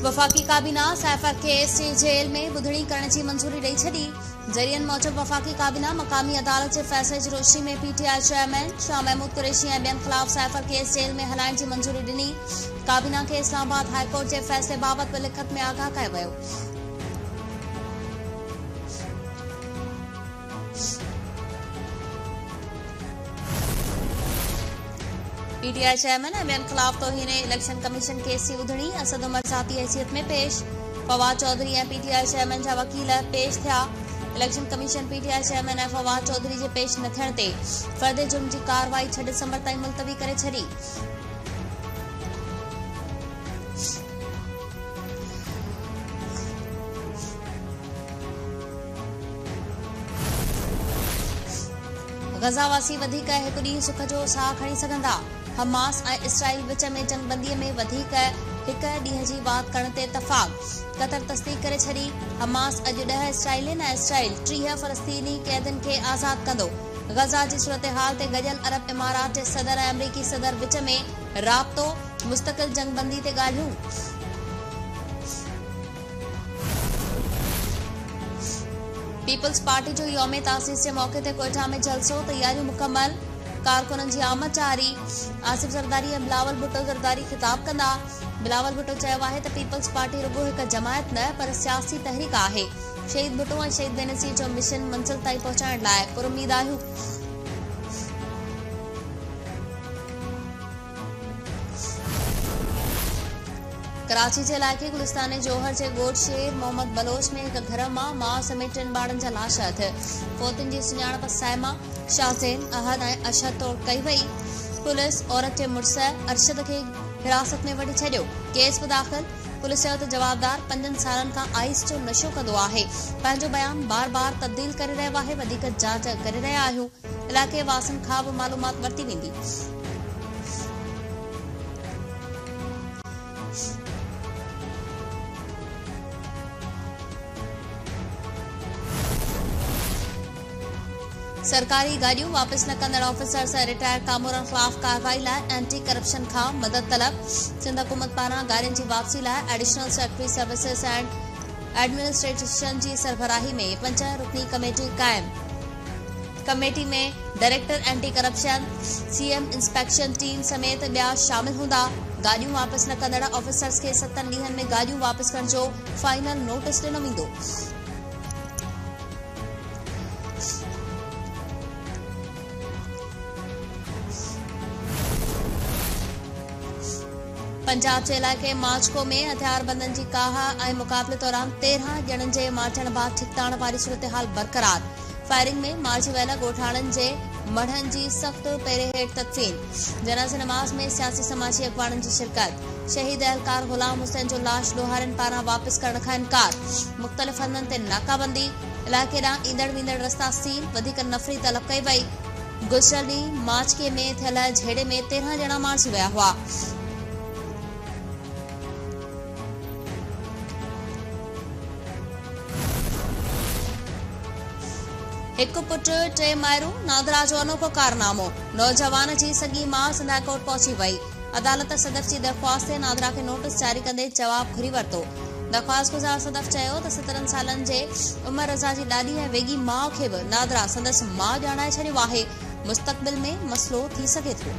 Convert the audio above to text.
वफ़ाक़ी काबीना सैफर केस जी जेल में ॿुधणी करण जी मंज़ूरी ॾेई छॾी। ज़रियनि मूजिबि वफ़ाक़ी काबीना मक़ामी अदालत जे फ़ैसिले जी रोशनी में पीटीआई चेयरमैन शाह महमूद कुरैशी ऐं ॿियनि ख़िलाफ़ सैफर केस जेल में हलाइण जी मंज़ूरी ॾिनी। काबीना खे इस्लामाबाद हाई कोर्ट जे फ़ैसिले बाबति बि लिखत में आगाह कयो वियो। पीटीआई चेयरमैन ऐं ॿियनि ख़िलाफ़ तौहीन इलेक्शन कमीशन केस जी ॿुधणी असद उमर ज़ाती हैसियत में पेश। फवाद चौधरी ऐं पीटीआई चेयरमैन जा वकील पेश थिया। इलेक्शन कमीशन पीटीआई चेयरमैन ऐं फवाद चौधरी जे पेश न थियण ते फ़र्द जुर्म जी कार्रवाई 6 दिसंबर ताईं मुलतवी करे छॾी। गज़ावासी वधीक हिकु ॾींहुं सुख जो साह खणी सघंदा। हमास ऐं इसराइल विच में जंगबंदीअ में वधीक हिक ॾींहं जी वात करण ते इतफ़ाक़। क़तर तस्दीक़ करे छॾी। हमास अॼु 10 इसराइलियुनि ऐं इसराइल 30 फ़लस्तीनी क़ैदियुनि खे आज़ाद कंदो। गज़ा जी सूरत-ए-हाल ते गॾियल अरब इमारात जे सदर ऐं अमरीकी सदर विच में राब्तो। मुस्तक़िल जंगबंदी ते ॻाल्हियूं। पीपल्स पार्टी जो यौम तासीस जे मौक़े ते कोयटा में जलसो, तैयारियूं मुकमल। कारकुननि जी आमद जारी। आसिफ ज़रदारी ऐं बिलावल भुट्टो ज़रदारी ख़िताब कंदा। बिलावल भुट्टो चयो आहे त पीपल्स पार्टी रुगो हिक जमायत न पर सियासी तहरीक आहे। शहीद भुट्टो ऐं शहीद बेनज़ीर जो मिशन मंज़िल ताईं पहुचाइण लाइ पुरुमीद आहियूं। कराची जे इलाइक़े गुलिस्तान जोहर जे ॻोठ शेर मोहम्मद बलोच में हिक घर मां माउ समेत 3 ॿारनि जा लाश अथि। फोतियुनि जी सुञाणप साइमा, शाहज़ैन, अहद ऐं अशहद तौर कई वई। पुलिस औरत जे मुड़िस अरशद खे हिरासत में वठी छॾियो। केस बि दाख़िल। पुलिस चयो त जवाबदार 5 सालनि खां आइस जो नशो कंदो आहे। पंहिंजो बयान बार तब्दील करे रहियो आहे। वधीक जांच करे रहिया आहियूं। इलाइक़े वासियुनि खां बि मालूमात वरिती वेंदी। सरकारी गाड़ियूं वापस न कंदड़ ऑफिसर्स ऐं रिटायर्ड कामोरनि ख़िलाफ़ कार्रवाई लाइ एंटी करप्शन खां मदद तलब। सिंध हुकूमत पारां गाड़ियुनि जी वापसी लाइ additional secretary services and administration जी सरबराही में 5 रुकनी कमेटी क़ाइमु। कमेटी में director anti corruption, CM inspection team समेत ॿिया शामिल हूंदा। गाड़ियूं वापस न कंदड़ ऑफिसर्स खे 7 ॾींहनि में गाड़ियूं वापस करण जो फाइनल नोटिस ॾिनो वेंदो। पंजाब जे इलाइक़े माचको में हथियारबंदनि जी काह ऐं मुक़ाबले दौरान 13 ॼणनि जे मारिजण बाद ठिकाण वारी सूरत-हाल बरक़रार। फायरिंग में मारिजी वियल ॻोठाणनि जे मढ़नि जी सख़्त पेरे हेठि तदफ़ीन। जनाज़े नमाज़ में सियासी समाजी अॻवाननि जी शिरकत। शहीद एहलकार ग़ुलाम हुसैन जो लाश लोहारनि पारां वापस करण खां इनकार। मुख़्तलिफ़ हंधनि ते नाकाबंदी। इलाइक़े ॾांहुं ईंदड़ वेंदड़ रस्ता सील। वधीक नफ़री तलब कई वई। गुज़िरियल ॾींहुं माचके में थियल झेड़े में 13 ॼणा मारिजी विया हुआ। हिकु पुट 3 माइरूं, नादरा जो अनोखो कारनामो। नौजवान जी सॻी माउ सिंध कोर्ट पहुची वई। अदालत सदफ़ जी दरख़्वास्त ते नादरा खे नोटिस जारी कंदे जवाब घुरी वरितो। दरख़्वास्त गुज़ार सदफ़ चयो त 17 सालनि जे उमर रज़ा जी ॾाॾी ऐं वेगी माउ खे बि नादरा संदसि माउ ॼाणाए छॾियो आहे। मुस्तक़बिल में मसइलो थी सघे थो।